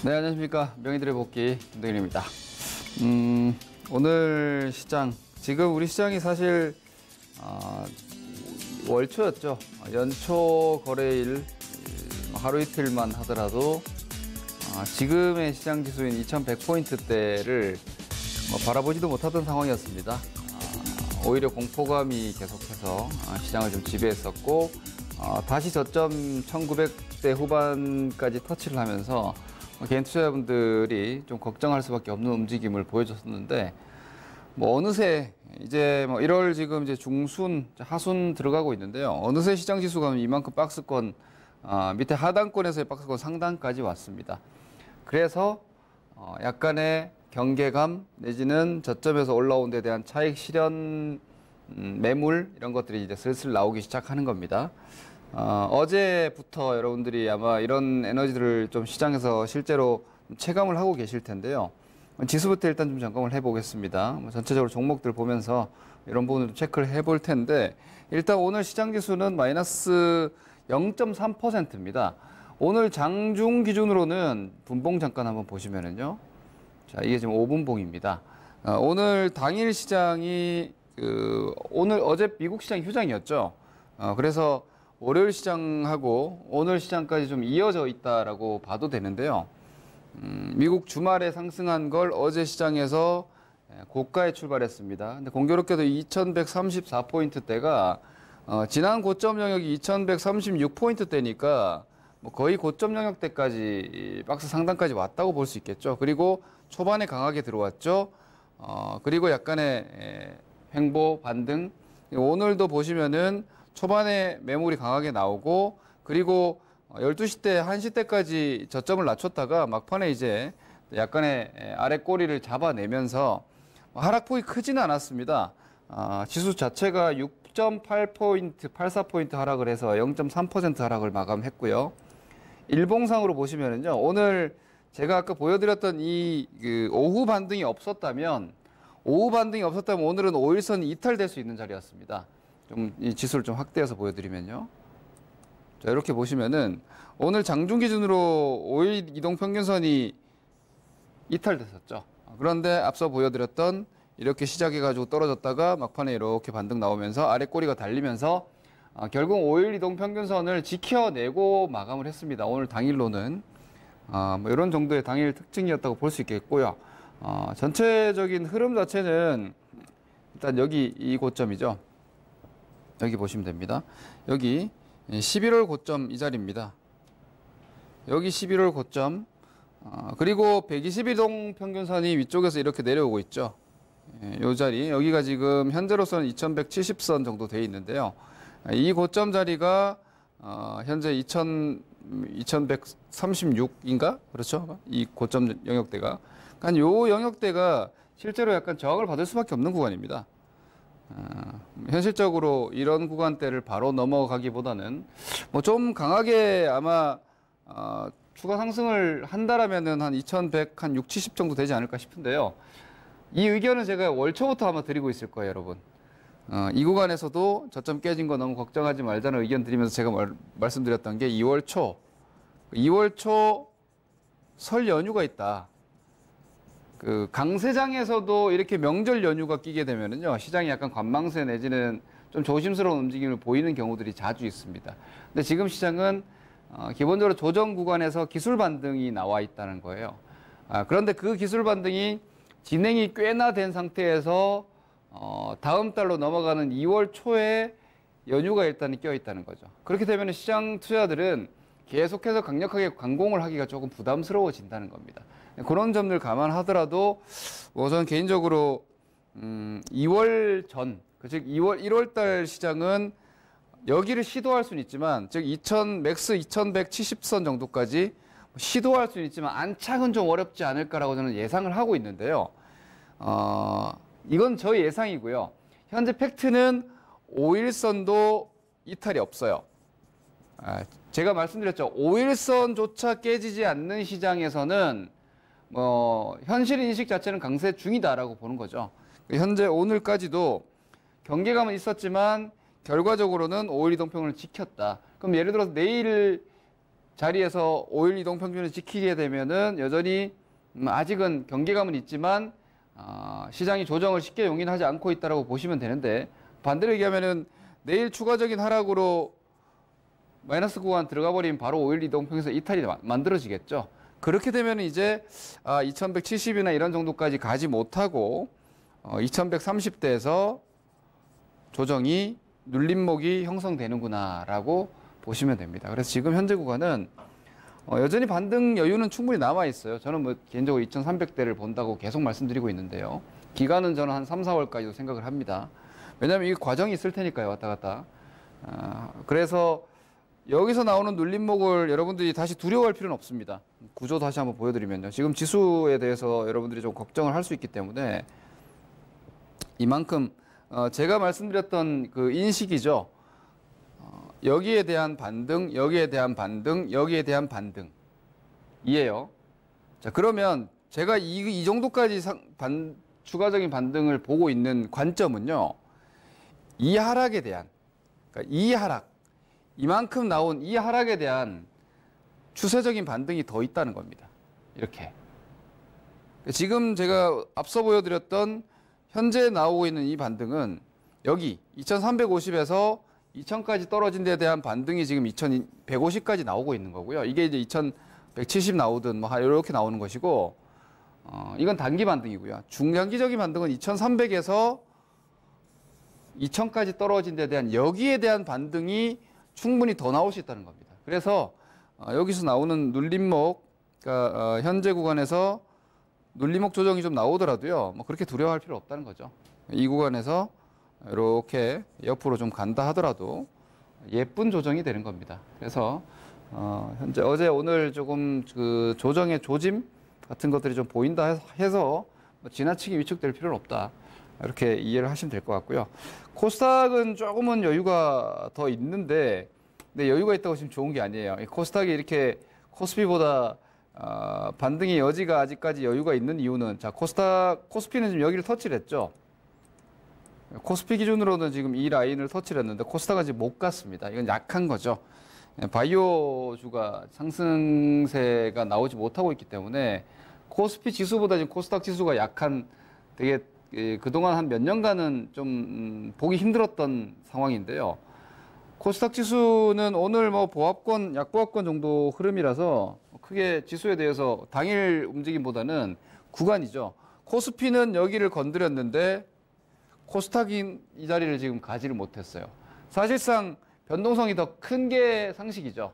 네, 안녕하십니까. 명의들의 복귀 김동일입니다. 오늘 시장, 지금 우리 시장이 사실 월초였죠. 연초 거래일 하루 이틀만 하더라도 지금의 시장 지수인 2100포인트대를 바라보지도 못하던 상황이었습니다. 오히려 공포감이 계속해서 시장을 좀 지배했었고, 다시 저점 1900대 후반까지 터치를 하면서 개인 투자자분들이 좀 걱정할 수밖에 없는 움직임을 보여줬었는데, 어느새 이제 1월 지금 이제 중순, 하순 들어가고 있는데요. 어느새 시장 지수가 이만큼 박스권, 밑에 하단권에서의 박스권 상단까지 왔습니다. 그래서 약간의 경계감 내지는 저점에서 올라온 데 대한 차익 실현 매물 이런 것들이 이제 슬슬 나오기 시작하는 겁니다. 어제부터 여러분들이 아마 이런 에너지들을 좀 시장에서 실제로 체감을 하고 계실 텐데요. 지수부터 일단 좀 점검을 해보겠습니다. 전체적으로 종목들 보면서 이런 부분을 체크를 해볼 텐데, 일단 오늘 시장 지수는 마이너스 0.3%입니다. 오늘 장중 기준으로는 분봉 잠깐 한번 보시면은요. 자, 이게 지금 5분봉입니다. 오늘 당일 시장이 어제 미국 시장 휴장이었죠. 그래서 월요일 시장하고 오늘 시장까지 좀 이어져 있다라고 봐도 되는데요. 미국 주말에 상승한 걸 어제 시장에서 고가에 출발했습니다. 근데 공교롭게도 2134포인트대가 지난 고점 영역이 2136포인트대니까 거의 고점 영역대까지 박스 상단까지 왔다고 볼 수 있겠죠. 그리고 초반에 강하게 들어왔죠. 그리고 약간의 횡보 반등. 오늘도 보시면은 초반에 매물이 강하게 나오고, 그리고 12시 때, 1시 때까지 저점을 낮췄다가 막판에 이제 약간의 아래 꼬리를 잡아내면서 하락폭이 크지는 않았습니다. 지수 자체가 6.8포인트, 84포인트 하락을 해서 0.3% 하락을 마감했고요. 일봉상으로 보시면은요, 오늘 제가 아까 보여드렸던 오후 반등이 없었다면 오늘은 5일선이 이탈될 수 있는 자리였습니다. 좀 이 지수를 좀 확대해서 보여드리면요. 자, 이렇게 보시면은 오늘 장중 기준으로 5일 이동평균선이 이탈됐었죠. 그런데 앞서 보여드렸던 이렇게 시작해가지고 떨어졌다가 막판에 이렇게 반등 나오면서 아래 꼬리가 달리면서 결국 5일 이동평균선을 지켜내고 마감을 했습니다. 오늘 당일로는 이런 정도의 당일 특징이었다고 볼 수 있겠고요. 전체적인 흐름 자체는 일단 여기 이 고점이죠. 여기 보시면 됩니다. 여기 11월 고점 이 자리입니다. 여기 11월 고점, 그리고 120일동 평균선이 위쪽에서 이렇게 내려오고 있죠. 이 자리, 여기가 지금 현재로서는 2170선 정도 돼 있는데요. 이 고점 자리가 현재 2136인가? 그렇죠? 이 고점 영역대가. 그러니까 요 영역대가 실제로 약간 저항을 받을 수밖에 없는 구간입니다. 현실적으로 이런 구간대를 바로 넘어가기보다는 좀 강하게 아마 추가 상승을 한다라면은 한 2100, 한 6, 70 정도 되지 않을까 싶은데요. 이 의견은 제가 월초부터 아마 드리고 있을 거예요, 여러분. 이 구간에서도 저점 깨진 거 너무 걱정하지 말자는 의견 드리면서 제가 말씀드렸던 게 2월 초 설 연휴가 있다. 강세장에서도 이렇게 명절 연휴가 끼게 되면은요, 시장이 약간 관망세 내지는 좀 조심스러운 움직임을 보이는 경우들이 자주 있습니다. 근데 지금 시장은 기본적으로 조정 구간에서 기술 반등이 나와 있다는 거예요. 그런데 그 기술 반등이 진행이 꽤나 된 상태에서 다음 달로 넘어가는 2월 초에 연휴가 일단 껴 있다는 거죠. 그렇게 되면 시장 투자들은 계속해서 강력하게 관공을 하기가 조금 부담스러워진다는 겁니다. 그런 점들 감안하더라도 저는 개인적으로 2월 전, 즉 1월 달 시장은 여기를 시도할 수는 있지만, 즉 맥스 2170선 정도까지 시도할 수는 있지만 안착은 좀 어렵지 않을까라고 저는 예상을 하고 있는데요. 이건 저의 예상이고요. 현재 팩트는 5일선도 이탈이 없어요. 제가 말씀드렸죠. 5일선조차 깨지지 않는 시장에서는 현실 인식 자체는 강세 중이다라고 보는 거죠. 현재 오늘까지도 경계감은 있었지만 결과적으로는 5일 이동평을 지켰다. 그럼 예를 들어서 내일 자리에서 5일 이동 평균을 지키게 되면은 여전히 아직은 경계감은 있지만 시장이 조정을 쉽게 용인하지 않고 있다라고 보시면 되는데, 반대로 얘기하면은 내일 추가적인 하락으로 마이너스 구간 들어가 버리면 바로 5일 이동평균에서 이탈이 만들어지겠죠. 그렇게 되면 이제 2170이나 이런 정도까지 가지 못하고 2130대에서 조정이 눌림목이 형성되는구나라고 보시면 됩니다. 그래서 지금 현재 구간은 여전히 반등 여유는 충분히 남아 있어요. 저는 뭐 개인적으로 2300대를 본다고 계속 말씀드리고 있는데요. 기간은 저는 한 3, 4월까지도 생각을 합니다. 왜냐하면 이 과정이 있을 테니까요. 왔다 갔다. 그래서 여기서 나오는 눌림목을 여러분들이 다시 두려워할 필요는 없습니다. 구조 다시 한번 보여드리면요. 지금 지수에 대해서 여러분들이 좀 걱정을 할 수 있기 때문에 이만큼 제가 말씀드렸던 그 인식이죠. 여기에 대한 반등, 여기에 대한 반등, 여기에 대한 반등. 이에요. 자, 그러면 제가 이 정도까지 추가적인 반등을 보고 있는 관점은요. 이 하락에 대한, 그러니까 이 하락, 이만큼 나온 이 하락에 대한 추세적인 반등이 더 있다는 겁니다. 이렇게. 지금 제가 앞서 보여드렸던 현재 나오고 있는 이 반등은 여기 2350에서 2000까지 떨어진 데에 대한 반등이 지금 2150까지 나오고 있는 거고요. 이게 이제 2170 나오든 뭐 이렇게 나오는 것이고, 이건 단기 반등이고요. 중장기적인 반등은 2300에서 2000까지 떨어진 데에 대한 여기에 대한 반등이 충분히 더 나올 수 있다는 겁니다. 그래서 여기서 나오는 눌림목, 그러니까 현재 구간에서 눌림목 조정이 좀 나오더라도요, 뭐 그렇게 두려워할 필요 없다는 거죠. 이 구간에서 이렇게 옆으로 좀 간다 하더라도 예쁜 조정이 되는 겁니다. 그래서 현재 어제 오늘 조금 그 조정의 조짐 같은 것들이 좀 보인다 해서 뭐 지나치게 위축될 필요는 없다. 이렇게 이해를 하시면 될 것 같고요. 코스닥은 조금은 여유가 더 있는데, 근데 여유가 있다고 지금 좋은 게 아니에요. 코스닥이 이렇게 코스피보다 반등의 여지가 아직까지 여유가 있는 이유는, 자, 코스피는 지금 여기를 터치를 했죠. 코스피 기준으로는 지금 이 라인을 터치를 했는데 코스닥은 지금 못 갔습니다. 이건 약한 거죠. 바이오주가 상승세가 나오지 못하고 있기 때문에 코스피 지수보다 지금 코스닥 지수가 약한, 되게 그동안 한 몇 년간은 좀 보기 힘들었던 상황인데요. 코스닥 지수는 오늘 뭐 보합권, 약보합권 정도 흐름이라서 크게 지수에 대해서 당일 움직임보다는 구간이죠. 코스피는 여기를 건드렸는데 코스닥이 이 자리를 지금 가지를 못했어요. 사실상 변동성이 더 큰 게 상식이죠.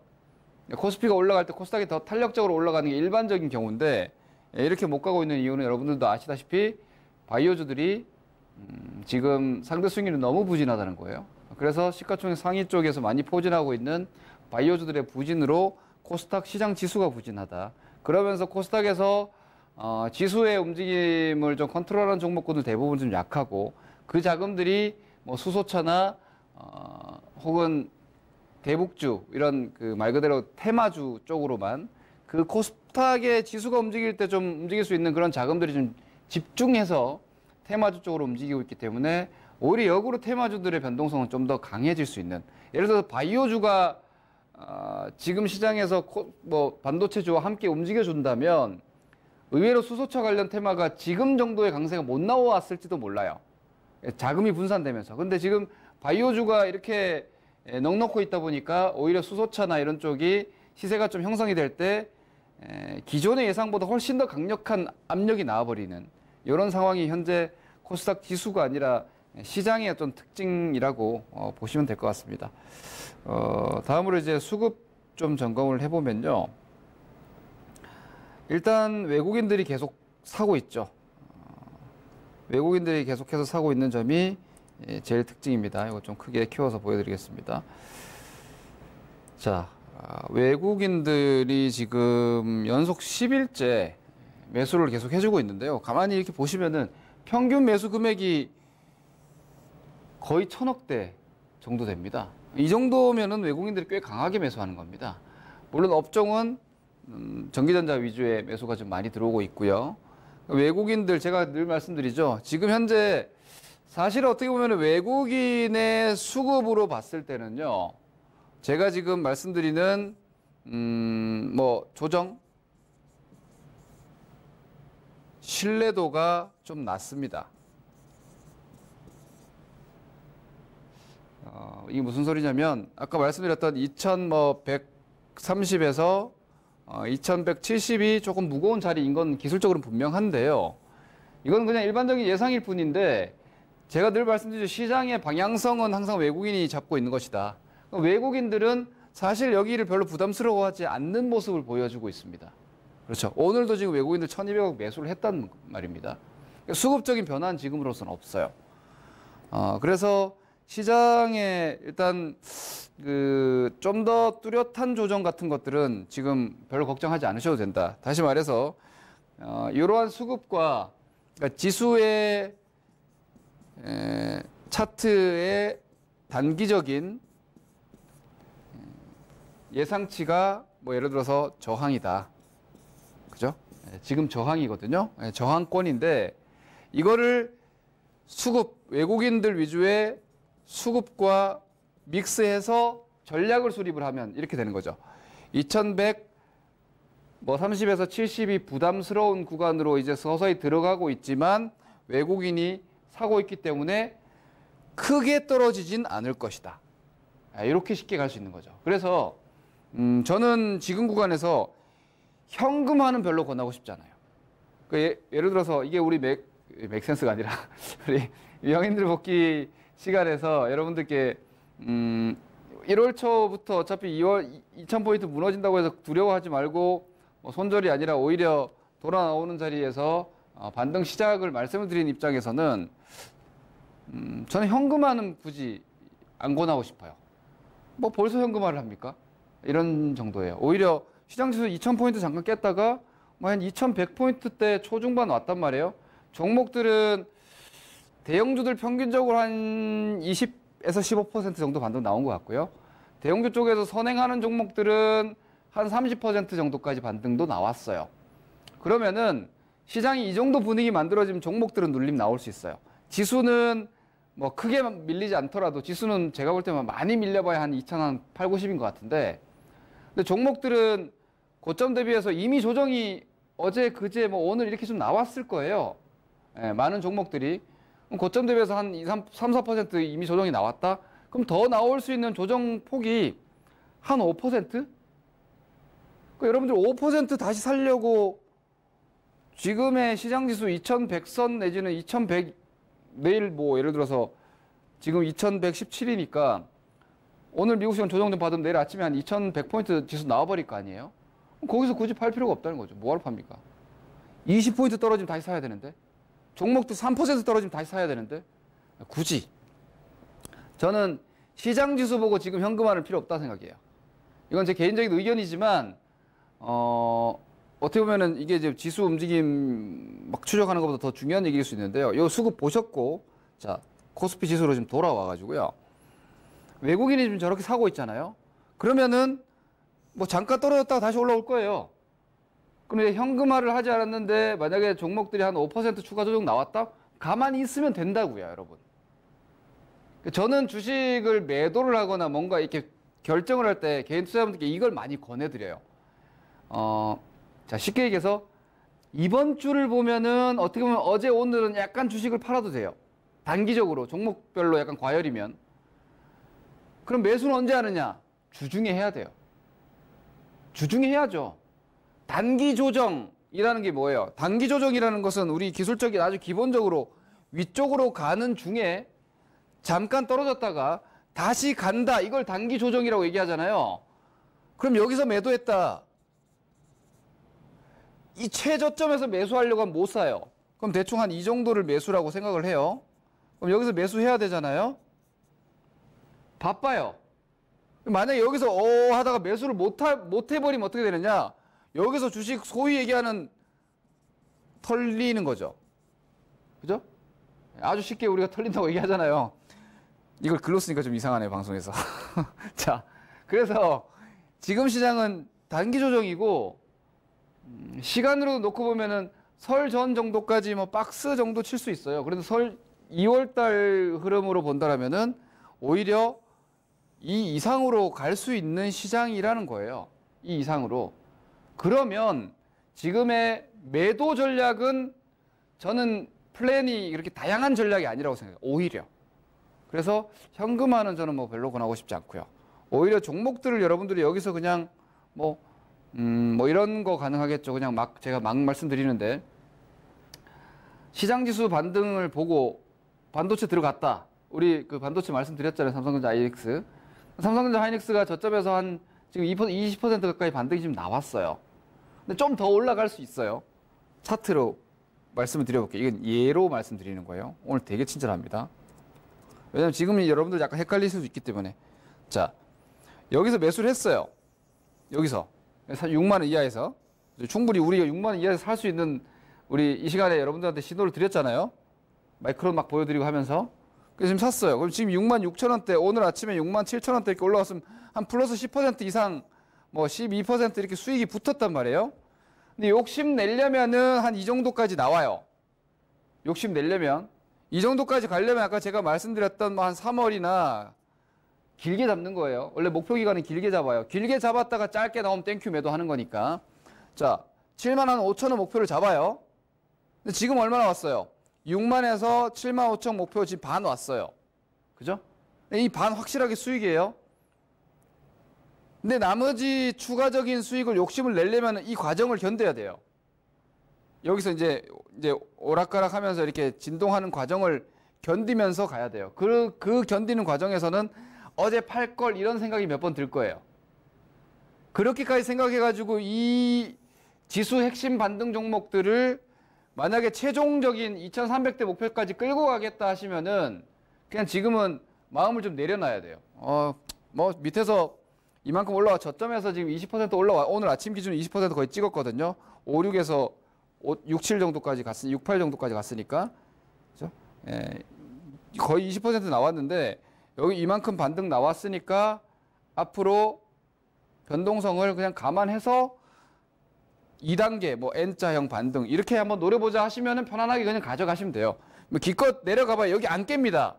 코스피가 올라갈 때 코스닥이 더 탄력적으로 올라가는 게 일반적인 경우인데, 이렇게 못 가고 있는 이유는 여러분들도 아시다시피 바이오주들이 지금 상대 수익률이 너무 부진하다는 거예요. 그래서 시가총액 상위 쪽에서 많이 포진하고 있는 바이오주들의 부진으로 코스닥 시장 지수가 부진하다. 그러면서 코스닥에서 지수의 움직임을 좀 컨트롤하는 종목군들 대부분 좀 약하고, 그 자금들이 뭐 수소차나 혹은 대북주, 이런 그 말 그대로 테마주 쪽으로만, 그 코스닥의 지수가 움직일 때 좀 움직일 수 있는 그런 자금들이 좀 집중해서 테마주 쪽으로 움직이고 있기 때문에 오히려 역으로 테마주들의 변동성은 좀 더 강해질 수 있는, 예를 들어서 바이오주가 지금 시장에서 뭐 반도체주와 함께 움직여준다면 의외로 수소차 관련 테마가 지금 정도의 강세가 못 나왔을지도 몰라요. 자금이 분산되면서. 근데 지금 바이오주가 이렇게 넉넉히 있다 보니까 오히려 수소차나 이런 쪽이 시세가 좀 형성이 될 때 기존의 예상보다 훨씬 더 강력한 압력이 나와버리는 이런 상황이 현재 코스닥 지수가 아니라 시장의 어떤 특징이라고 보시면 될 것 같습니다. 다음으로 이제 수급 좀 점검을 해보면요. 일단 외국인들이 계속 사고 있죠. 외국인들이 계속해서 사고 있는 점이 제일 특징입니다. 이거 좀 크게 키워서 보여드리겠습니다. 자, 외국인들이 지금 연속 10일째 매수를 계속 해주고 있는데요. 가만히 이렇게 보시면은 평균 매수 금액이 거의 1000억대 정도 됩니다. 이 정도면은 외국인들이 꽤 강하게 매수하는 겁니다. 물론 업종은 전기전자 위주의 매수가 좀 많이 들어오고 있고요. 외국인들, 제가 늘 말씀드리죠. 지금 현재 사실 어떻게 보면 외국인의 수급으로 봤을 때는요. 제가 지금 말씀드리는 뭐 조정 신뢰도가 좀 낮습니다. 이게 무슨 소리냐면 아까 말씀드렸던 2130에서 2170이 조금 무거운 자리인 건 기술적으로는 분명한데요. 이건 그냥 일반적인 예상일 뿐인데 제가 늘 말씀드리죠. 시장의 방향성은 항상 외국인이 잡고 있는 것이다. 외국인들은 사실 여기를 별로 부담스러워하지 않는 모습을 보여주고 있습니다. 그렇죠. 오늘도 지금 외국인들 1200억 매수를 했단 말입니다. 수급적인 변화는 지금으로서는 없어요. 그래서 시장에 일단 좀 더 뚜렷한 조정 같은 것들은 지금 별로 걱정하지 않으셔도 된다. 다시 말해서 이러한 수급과 그러니까 지수의 차트의 단기적인 예상치가 뭐 예를 들어서 저항이다. 그죠? 지금 저항이거든요. 저항권인데 이거를 수급, 외국인들 위주의 수급과 믹스해서 전략을 수립을 하면 이렇게 되는 거죠. 2130에서 70이 부담스러운 구간으로 이제 서서히 들어가고 있지만 외국인이 사고 있기 때문에 크게 떨어지진 않을 것이다. 이렇게 쉽게 갈 수 있는 거죠. 그래서 저는 지금 구간에서 현금화는 별로 권하고 싶지 않아요. 예를 들어서 이게 우리 맥센스가 아니라 우리 명인들 복귀 시간에서 여러분들께 1월 초부터 어차피 2월 2000포인트 무너진다고 해서 두려워하지 말고 뭐 손절이 아니라 오히려 돌아 나오는 자리에서 반등 시작을 말씀을 드린 입장에서는 저는 현금화는 굳이 안 권하고 싶어요. 뭐 벌써 현금화를 합니까? 이런 정도예요. 오히려 시장지수 2000포인트 잠깐 깼다가 뭐 한 2100포인트대 초중반 왔단 말이에요. 종목들은 대형주들 평균적으로 한 20에서 15% 정도 반등 나온 것 같고요. 대형주 쪽에서 선행하는 종목들은 한 30% 정도까지 반등도 나왔어요. 그러면은 시장이 이 정도 분위기 만들어지면 종목들은 눌림 나올 수 있어요. 지수는 뭐 크게 밀리지 않더라도 지수는 제가 볼 때만 많이 밀려봐야 한 2008, 90인 것 같은데 근데 종목들은 고점 대비해서 이미 조정이 어제, 그제, 뭐 오늘 이렇게 좀 나왔을 거예요. 많은 종목들이. 고점 대비해서 한 3, 4% 이미 조정이 나왔다? 그럼 더 나올 수 있는 조정 폭이 한 5%? 그러니까 여러분들 5% 다시 살려고 지금의 시장지수 2100선 내지는 2100, 내일 뭐 예를 들어서 지금 2117이니까 오늘 미국 시간 조정 좀 받으면 내일 아침에 한 2100포인트 지수 나와버릴 거 아니에요? 거기서 굳이 팔 필요가 없다는 거죠. 뭐하러 팝니까? 20포인트 떨어지면 다시 사야 되는데 종목도 3% 떨어지면 다시 사야 되는데 굳이 저는 시장지수 보고 지금 현금화는 필요 없다 생각해요. 이건 제 개인적인 의견이지만 어떻게 보면은 이게 이제 지수 움직임 막 추적하는 것보다 더 중요한 얘기일 수 있는데요. 이 수급 보셨고 자 코스피 지수로 지금 돌아와가지고요. 외국인이 지금 저렇게 사고 있잖아요. 그러면은 뭐 잠깐 떨어졌다가 다시 올라올 거예요. 그런데 현금화를 하지 않았는데 만약에 종목들이 한 5% 추가 조정 나왔다? 가만히 있으면 된다고요, 여러분. 저는 주식을 매도를 하거나 뭔가 이렇게 결정을 할 때 개인 투자자분들께 이걸 많이 권해드려요. 자, 쉽게 얘기해서 이번 주를 보면은 어떻게 보면 어제 오늘은 약간 주식을 팔아도 돼요. 단기적으로 종목별로 약간 과열이면. 그럼 매수는 언제 하느냐? 주중에 해야 돼요. 주중에 해야죠. 단기 조정이라는 게 뭐예요? 단기 조정이라는 것은 우리 기술적인 아주 기본적으로 위쪽으로 가는 중에 잠깐 떨어졌다가 다시 간다. 이걸 단기 조정이라고 얘기하잖아요. 그럼 여기서 매도했다. 이 최저점에서 매수하려고 하면 못 사요. 그럼 대충 한 이 정도를 매수라고 생각을 해요. 그럼 여기서 매수해야 되잖아요. 바빠요. 만약에 여기서 하다가 매수를 못 해버리면 어떻게 되느냐? 여기서 주식 소위 얘기하는 털리는 거죠. 그죠? 아주 쉽게 우리가 털린다고 얘기하잖아요. 이걸 글로 쓰니까 좀 이상하네요, 방송에서. 자, 그래서 지금 시장은 단기 조정이고 시간으로 놓고 보면은 설 전 정도까지 뭐 박스 정도 칠 수 있어요. 그래도 설 2월달 흐름으로 본다라면은 오히려 이 이상으로 갈 수 있는 시장이라는 거예요. 이 이상으로. 그러면 지금의 매도 전략은 저는 플랜이 이렇게 다양한 전략이 아니라고 생각해요. 오히려. 그래서 현금화는 저는 뭐 별로 권하고 싶지 않고요. 오히려 종목들을 여러분들이 여기서 그냥 뭐 이런 거 가능하겠죠. 그냥 제가 막 말씀드리는데 시장지수 반등을 보고 반도체 들어갔다. 우리 그 반도체 말씀드렸잖아요. 삼성전자 하이닉스. 삼성전자 하이닉스가 저점에서 한 지금 20% 가까이 반등이 지금 나왔어요. 근데 좀 더 올라갈 수 있어요. 차트로 말씀을 드려볼게요. 이건 예로 말씀드리는 거예요. 오늘 되게 친절합니다. 왜냐면 지금 여러분들 약간 헷갈릴 수도 있기 때문에. 자, 여기서 매수를 했어요. 여기서 6만 원 이하에서 충분히 우리가 6만 원 이하에서 살 수 있는 우리 이 시간에 여러분들한테 신호를 드렸잖아요. 마이크로 막 보여드리고 하면서. 그래서 지금 샀어요. 그럼 지금 6만 6천 원대, 오늘 아침에 6만 7천 원대 이렇게 올라왔으면 한 플러스 10% 이상, 뭐 12% 이렇게 수익이 붙었단 말이에요. 근데 욕심 내려면은 한 이 정도까지 나와요. 욕심 내려면. 이 정도까지 가려면 아까 제가 말씀드렸던 뭐 한 3월이나 길게 잡는 거예요. 원래 목표 기간은 길게 잡아요. 길게 잡았다가 짧게 나오면 땡큐 매도하는 거니까. 자, 7만 한 5천 원 목표를 잡아요. 근데 지금 얼마나 왔어요? 6만에서 7만 5천 목표 지금 반 왔어요. 그죠? 이 반 확실하게 수익이에요. 근데 나머지 추가적인 수익을 욕심을 내려면 이 과정을 견뎌야 돼요. 여기서 이제 오락가락 하면서 이렇게 진동하는 과정을 견디면서 가야 돼요. 그 견디는 과정에서는 어제 팔 걸 이런 생각이 몇 번 들 거예요. 그렇게까지 생각해가지고 이 지수 핵심 반등 종목들을 만약에 최종적인 2300대 목표까지 끌고 가겠다 하시면은 그냥 지금은 마음을 좀 내려놔야 돼요. 뭐 밑에서 이만큼 올라와 저점에서 지금 20% 올라와 오늘 아침 기준 20% 거의 찍었거든요. 56에서 67 정도까지 갔으니 68 정도까지 갔으니까 그죠? 예, 거의 20% 나왔는데 여기 이만큼 반등 나왔으니까 앞으로 변동성을 그냥 감안해서 2단계 뭐 N자형 반등 이렇게 한번 노려보자 하시면은 편안하게 그냥 가져가시면 돼요. 뭐 기껏 내려가봐야 여기 안 깹니다.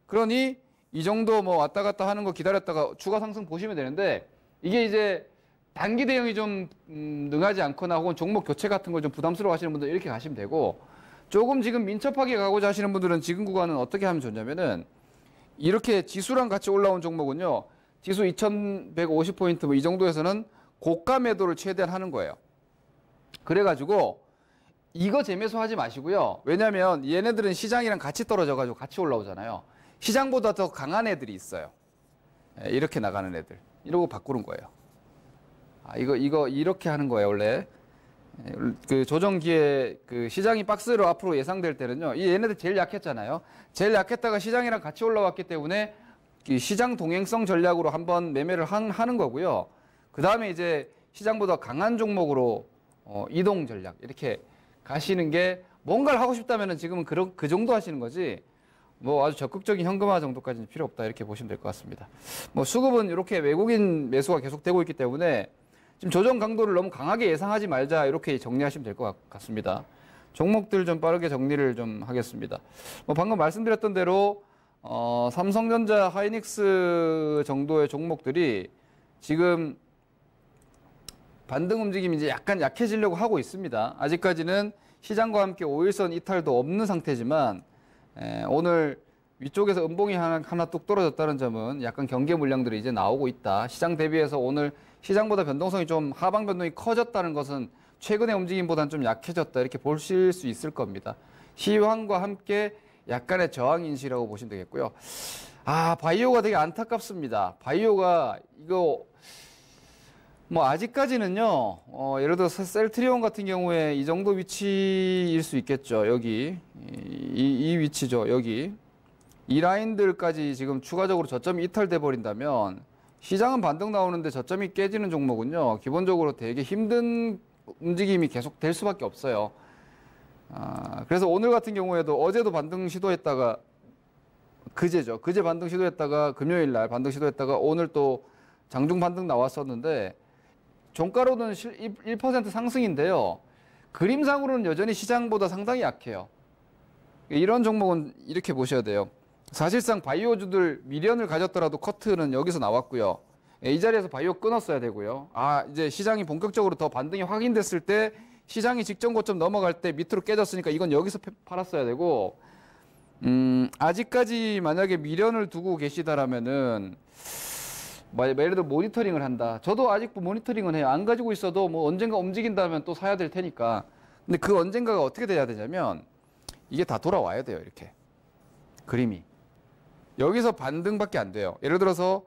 그러니 이 정도 뭐 왔다 갔다 하는 거 기다렸다가 추가 상승 보시면 되는데 이게 이제 단기 대응이 좀 능하지 않거나 혹은 종목 교체 같은 걸 좀 부담스러워 하시는 분들 이렇게 가시면 되고 조금 지금 민첩하게 가고자 하시는 분들은 지금 구간은 어떻게 하면 좋냐면은 이렇게 지수랑 같이 올라온 종목은요. 지수 2150포인트 뭐 이 정도에서는 고가 매도를 최대한 하는 거예요. 그래가지고 이거 재매수 하지 마시고요. 왜냐면 얘네들은 시장이랑 같이 떨어져가지고 같이 올라오잖아요. 시장보다 더 강한 애들이 있어요. 이렇게 나가는 애들. 이러고 바꾸는 거예요. 이거 이렇게 하는 거예요, 원래. 그 조정기에 그 시장이 박스로 앞으로 예상될 때는요. 얘네들 제일 약했잖아요. 제일 약했다가 시장이랑 같이 올라왔기 때문에 시장 동행성 전략으로 한번 매매를 하는 거고요. 그 다음에 이제 시장보다 강한 종목으로 이동 전략 이렇게 가시는 게 뭔가를 하고 싶다면은 지금은 그 정도 하시는 거지. 뭐 아주 적극적인 현금화 정도까지는 필요 없다 이렇게 보시면 될 것 같습니다. 뭐 수급은 이렇게 외국인 매수가 계속되고 있기 때문에 지금 조정 강도를 너무 강하게 예상하지 말자 이렇게 정리하시면 될 것 같습니다. 종목들 좀 빠르게 정리를 좀 하겠습니다. 뭐 방금 말씀드렸던 대로 삼성전자, 하이닉스 정도의 종목들이 지금 반등 움직임이 이제 약간 약해지려고 하고 있습니다. 아직까지는 시장과 함께 5일선 이탈도 없는 상태지만 오늘 위쪽에서 음봉이 하나 뚝 떨어졌다는 점은 약간 경계 물량들이 이제 나오고 있다. 시장 대비해서 오늘 시장보다 변동성이 좀 하방 변동이 커졌다는 것은 최근의 움직임보다는 좀 약해졌다 이렇게 보실 수 있을 겁니다. 시황과 함께 약간의 저항 인시라고 보시면 되겠고요. 바이오가 되게 안타깝습니다. 바이오가 이거 뭐 아직까지는요. 예를 들어서 셀트리온 같은 경우에 이 정도 위치일 수 있겠죠. 여기 이 위치죠. 여기 이 라인들까지 지금 추가적으로 저점이 이탈돼 버린다면 시장은 반등 나오는데 저점이 깨지는 종목은요. 기본적으로 되게 힘든 움직임이 계속 될 수밖에 없어요. 그래서 오늘 같은 경우에도 어제도 반등 시도했다가 그제죠. 그제 반등 시도했다가 금요일 날 반등 시도했다가 오늘 또 장중 반등 나왔었는데 종가로는 1% 상승인데요. 그림상으로는 여전히 시장보다 상당히 약해요. 이런 종목은 이렇게 보셔야 돼요. 사실상 바이오주들 미련을 가졌더라도 커트는 여기서 나왔고요. 이 자리에서 바이오 끊었어야 되고요. 이제 시장이 본격적으로 더 반등이 확인됐을 때 시장이 직전 고점 넘어갈 때 밑으로 깨졌으니까 이건 여기서 팔았어야 되고, 아직까지 만약에 미련을 두고 계시다라면은, 예를 들어 모니터링을 한다. 저도 아직도 모니터링은 해요. 안 가지고 있어도 뭐 언젠가 움직인다면 또 사야 될 테니까. 근데 그 언젠가가 어떻게 돼야 되냐면, 이게 다 돌아와야 돼요. 이렇게. 그림이. 여기서 반등밖에 안 돼요. 예를 들어서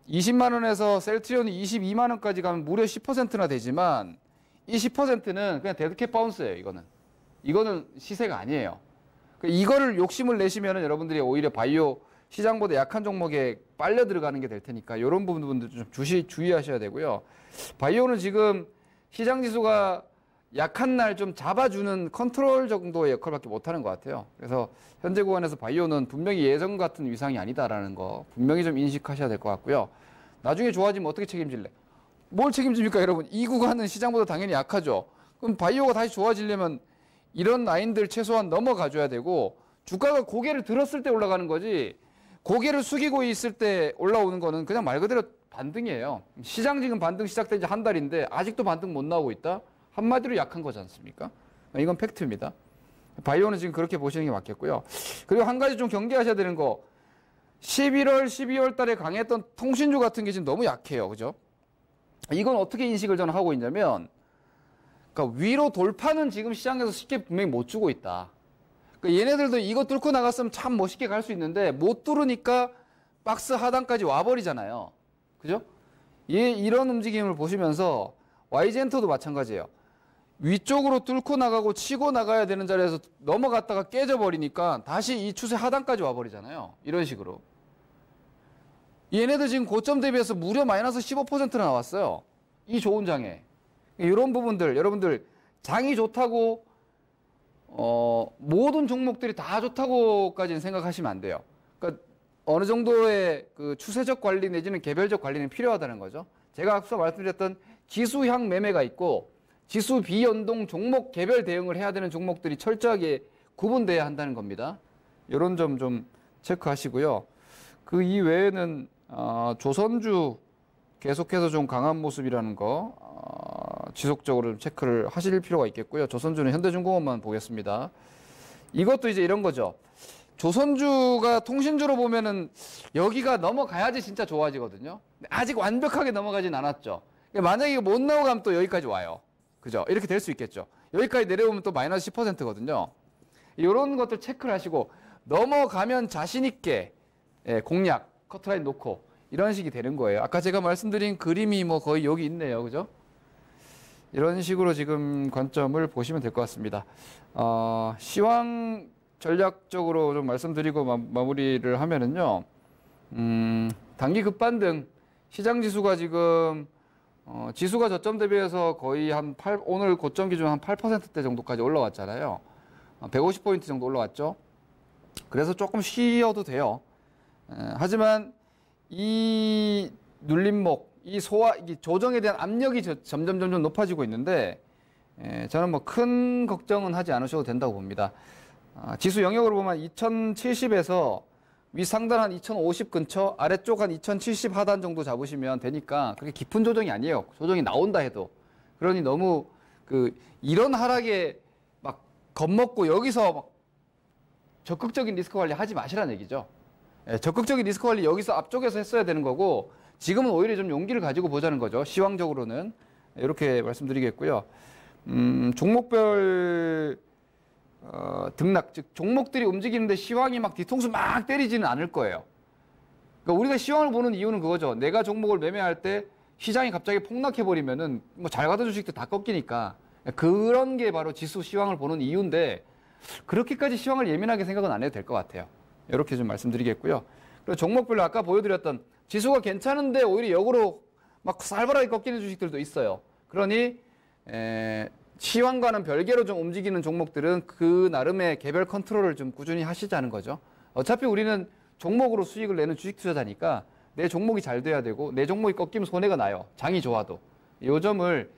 20만 원에서 셀트리온이 22만 원까지 가면 무려 10%나 되지만 이 10%는 그냥 데드캣 바운스예요. 이거는 시세가 아니에요. 이거를 욕심을 내시면은 여러분들이 오히려 바이오 시장보다 약한 종목에 빨려 들어가는 게 될 테니까 이런 부분들 좀 주의하셔야 되고요. 바이오는 지금 시장 지수가 약한 날 좀 잡아주는 컨트롤 정도의 역할밖에 못하는 것 같아요. 그래서 현재 구간에서 바이오는 분명히 예전 같은 위상이 아니다라는 거 분명히 좀 인식하셔야 될 것 같고요. 나중에 좋아지면 어떻게 책임질래? 뭘 책임집니까, 여러분? 이 구간은 시장보다 당연히 약하죠. 그럼 바이오가 다시 좋아지려면 이런 라인들 최소한 넘어가줘야 되고 주가가 고개를 들었을 때 올라가는 거지 고개를 숙이고 있을 때 올라오는 거는 그냥 말 그대로 반등이에요. 시장 지금 반등 시작된 지 한 달인데 아직도 반등 못 나오고 있다? 한마디로 약한 거지 않습니까? 이건 팩트입니다. 바이오는 지금 그렇게 보시는 게 맞겠고요. 그리고 한 가지 좀 경계하셔야 되는 거 11월, 12월 달에 강했던 통신주 같은 게 지금 너무 약해요. 그죠? 이건 어떻게 인식을 저는 하고 있냐면 그러니까 위로 돌파는 지금 시장에서 쉽게 분명히 못 주고 있다. 그러니까 얘네들도 이거 뚫고 나갔으면 참 멋있게 갈 수 있는데 못 뚫으니까 박스 하단까지 와버리잖아요. 그죠? 이런 움직임을 보시면서 YG엔터도 마찬가지예요. 위쪽으로 뚫고 나가고 치고 나가야 되는 자리에서 넘어갔다가 깨져버리니까 다시 이 추세 하단까지 와버리잖아요. 이런 식으로. 얘네들 지금 고점 대비해서 무려 마이너스 15%나 나왔어요. 이 좋은 장에. 이런 부분들 여러분들 장이 좋다고 모든 종목들이 다 좋다고까지는 생각하시면 안 돼요. 그러니까 어느 정도의 그 추세적 관리 내지는 개별적 관리는 필요하다는 거죠. 제가 앞서 말씀드렸던 지수향 매매가 있고 지수 비연동 종목 개별 대응을 해야 되는 종목들이 철저하게 구분돼야 한다는 겁니다. 이런 점 좀 체크하시고요. 그 이외에는 조선주 계속해서 좀 강한 모습이라는 거 지속적으로 좀 체크를 하실 필요가 있겠고요. 조선주는 현대중공업만 보겠습니다. 이것도 이제 이런 거죠. 조선주가 통신주로 보면은 여기가 넘어가야지 진짜 좋아지거든요. 아직 완벽하게 넘어가진 않았죠. 만약에 이거 못 넘어가면 또 여기까지 와요. 그죠? 이렇게 될 수 있겠죠. 여기까지 내려오면 또 마이너스 10%거든요. 이런 것들 체크를 하시고 넘어가면 자신 있게 공략, 커트라인 놓고 이런 식이 되는 거예요. 아까 제가 말씀드린 그림이 뭐 거의 여기 있네요. 그죠? 이런 식으로 지금 관점을 보시면 될 것 같습니다. 시황 전략적으로 좀 말씀드리고 마무리를 하면은요. 단기 급반등 시장 지수가 지금 지수가 저점 대비해서 거의 오늘 고점 기준 한 8%대 정도까지 올라왔잖아요. 150포인트 정도 올라왔죠. 그래서 조금 쉬어도 돼요. 하지만 이 눌림목, 이 조정에 대한 압력이 점점 높아지고 있는데 저는 뭐 큰 걱정은 하지 않으셔도 된다고 봅니다. 지수 영역으로 보면 2070에서 윗상단 한 2050 근처, 아래쪽 한 2070 하단 정도 잡으시면 되니까 그렇게 깊은 조정이 아니에요. 조정이 나온다 해도. 그러니 너무 이런 하락에 막 겁먹고 여기서 막 적극적인 리스크 관리 하지 마시라는 얘기죠. 적극적인 리스크 관리 여기서 앞쪽에서 했어야 되는 거고 지금은 오히려 좀 용기를 가지고 보자는 거죠. 시황적으로는. 이렇게 말씀드리겠고요. 종목별 등락, 즉 종목들이 움직이는데 시황이 막 뒤통수 막 때리지는 않을 거예요. 그러니까 우리가 시황을 보는 이유는 그거죠. 내가 종목을 매매할 때 시장이 갑자기 폭락해버리면은 뭐 잘 가던 주식도 다 꺾이니까 그런 게 바로 지수 시황을 보는 이유인데 그렇게까지 시황을 예민하게 생각은 안 해도 될 것 같아요. 이렇게 좀 말씀드리겠고요. 그리고 종목별로 아까 보여드렸던 지수가 괜찮은데 오히려 역으로 막 살벌하게 꺾이는 주식들도 있어요. 그러니 시황과는 별개로 좀 움직이는 종목들은 그 나름의 개별 컨트롤을 좀 꾸준히 하시자는 거죠. 어차피 우리는 종목으로 수익을 내는 주식 투자자니까 내 종목이 잘 돼야 되고 내 종목이 꺾이면 손해가 나요. 장이 좋아도. 이 점을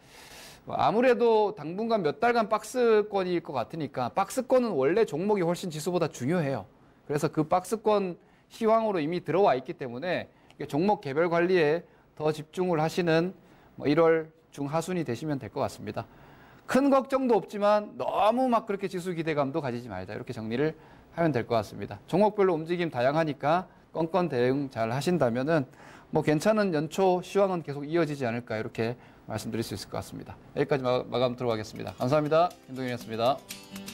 아무래도 당분간 몇 달간 박스권일 것 같으니까 박스권은 원래 종목이 훨씬 지수보다 중요해요. 그래서 그 박스권 시황으로 이미 들어와 있기 때문에 종목 개별 관리에 더 집중을 하시는 1월 중하순이 되시면 될 것 같습니다. 큰 걱정도 없지만 너무 막 그렇게 지수 기대감도 가지지 말자. 이렇게 정리를 하면 될 것 같습니다. 종목별로 움직임 다양하니까 건건 대응 잘 하신다면은 뭐 괜찮은 연초 시황은 계속 이어지지 않을까 이렇게 말씀드릴 수 있을 것 같습니다. 여기까지 마감 들어가겠습니다. 감사합니다. 김동윤이었습니다.